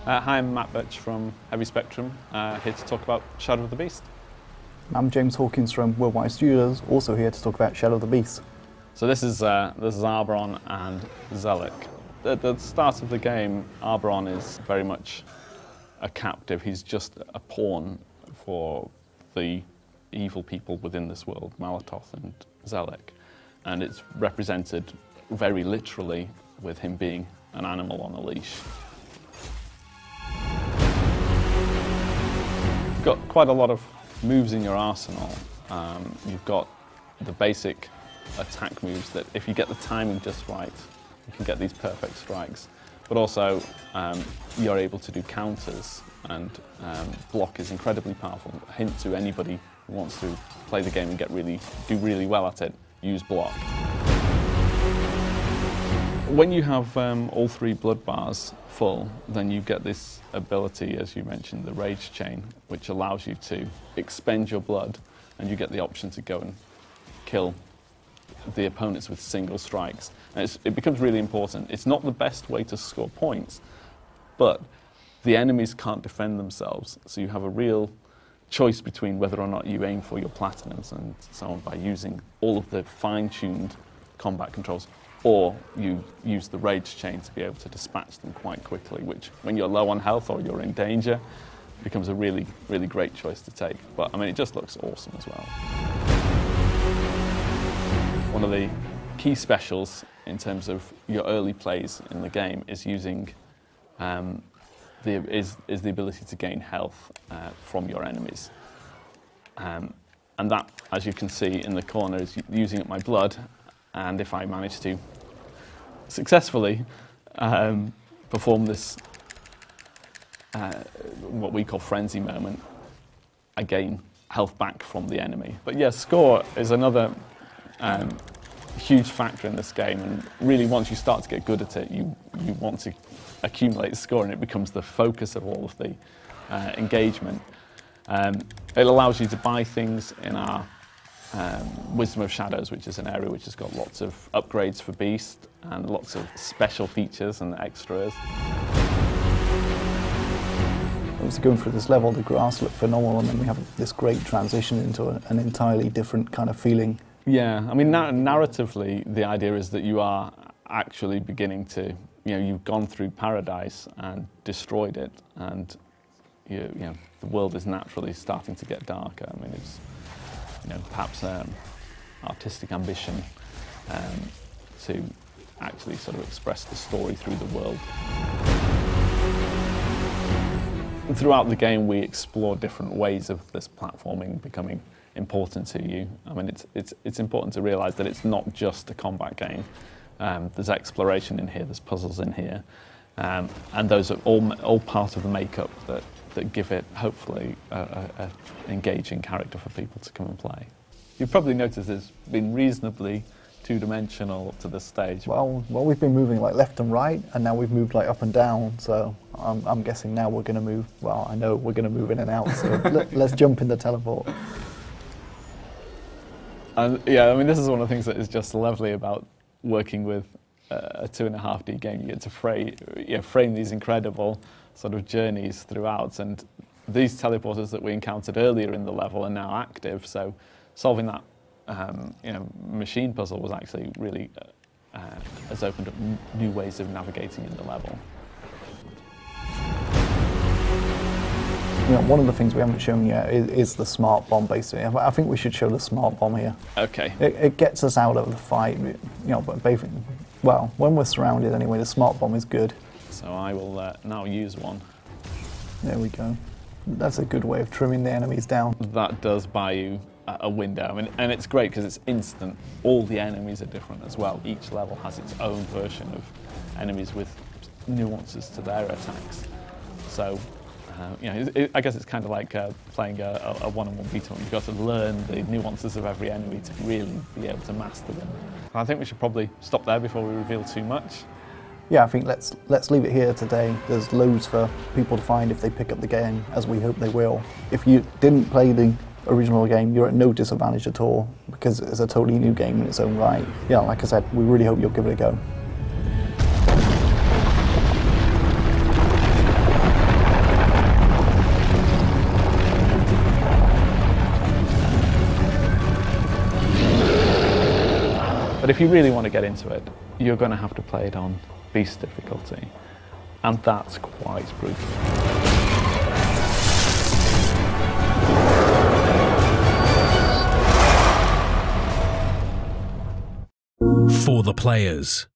Hi, I'm Matt Birch from Heavy Spectrum, here to talk about Shadow of the Beast. I'm James Hawkins from Worldwide Studios, also here to talk about Shadow of the Beast. So this is Arboron and Zelik. At the start of the game, Arboron is very much a captive. He's just a pawn for the evil people within this world, Malatoth and Zelik. And it's represented very literally with him being an animal on a leash. You've got quite a lot of moves in your arsenal. You've got the basic attack moves that if you get the timing just right, you can get these perfect strikes. But also, you're able to do counters, and block is incredibly powerful. A hint to anybody who wants to play the game and do really well at it, use block. When you have all three blood bars full, then you get this ability, as you mentioned, the Rage Chain, which allows you to expend your blood, and you get the option to go and kill the opponents with single strikes. And it becomes really important. It's not the best way to score points, but the enemies can't defend themselves, so you have a real choice between whether or not you aim for your platinums and so on by using all of the fine-tuned combat controls, or you use the Rage Chain to be able to dispatch them quite quickly, which, when you're low on health or you're in danger, becomes a really, really great choice to take. But, I mean, it just looks awesome as well. One of the key specials in terms of your early plays in the game is using the ability to gain health from your enemies. And that, as you can see in the corner, is using up my blood. And if I manage to successfully perform this, what we call frenzy moment, I gain health back from the enemy. But yeah, score is another huge factor in this game, and really once you start to get good at it, you want to accumulate score, and it becomes the focus of all of the engagement. It allows you to buy things in our Wisdom of Shadows, which is an area which has got lots of upgrades for Beast and lots of special features and extras. Obviously, going through this level, the grass looked phenomenal, and then we have this great transition into an entirely different kind of feeling. Yeah, I mean, narratively, the idea is that you are actually beginning to, you've gone through Paradise and destroyed it, and the world is naturally starting to get darker. I mean, it's perhaps artistic ambition to actually sort of express the story through the world. And throughout the game, we explore different ways of this platforming becoming important to you. I mean, it's important to realise that it's not just a combat game. There's exploration in here, there's puzzles in here, and those are all part of the makeup that give it, hopefully, an engaging character for people to come and play. You've probably noticed it's been reasonably two-dimensional up to this stage. Well, we've been moving like left and right, and now we've moved like up and down, so I'm guessing now we're going to move, well, I know we're going to move in and out, so let's jump in the teleport. And yeah, I mean, this is one of the things that is just lovely about working with a 2.5D game. You get to frame these incredible sort of journeys throughout, and these teleporters that we encountered earlier in the level are now active, so solving that machine puzzle was actually really has opened up new ways of navigating in the level. One of the things we haven't shown yet is the smart bomb, basically. I think we should show the smart bomb here. Okay. It gets us out of the fight, but basically, well, when we're surrounded anyway, the smart bomb is good. So I will now use one. There we go. That's a good way of trimming the enemies down. That does buy you a window, I mean, and it's great because it's instant. All the enemies are different as well. Each level has its own version of enemies with nuances to their attacks. So, I guess it's kind of like playing a one-on-one beat-em-up. You've got to learn the nuances of every enemy to really be able to master them. I think we should probably stop there before we reveal too much. Yeah, I think let's leave it here today. There's loads for people to find if they pick up the game, as we hope they will. If you didn't play the original game, you're at no disadvantage at all, because it's a totally new game in its own right. Yeah, like I said, we really hope you'll give it a go. But if you really want to get into it, you're going to have to play it on Beast difficulty, and that's quite brutal. For the players.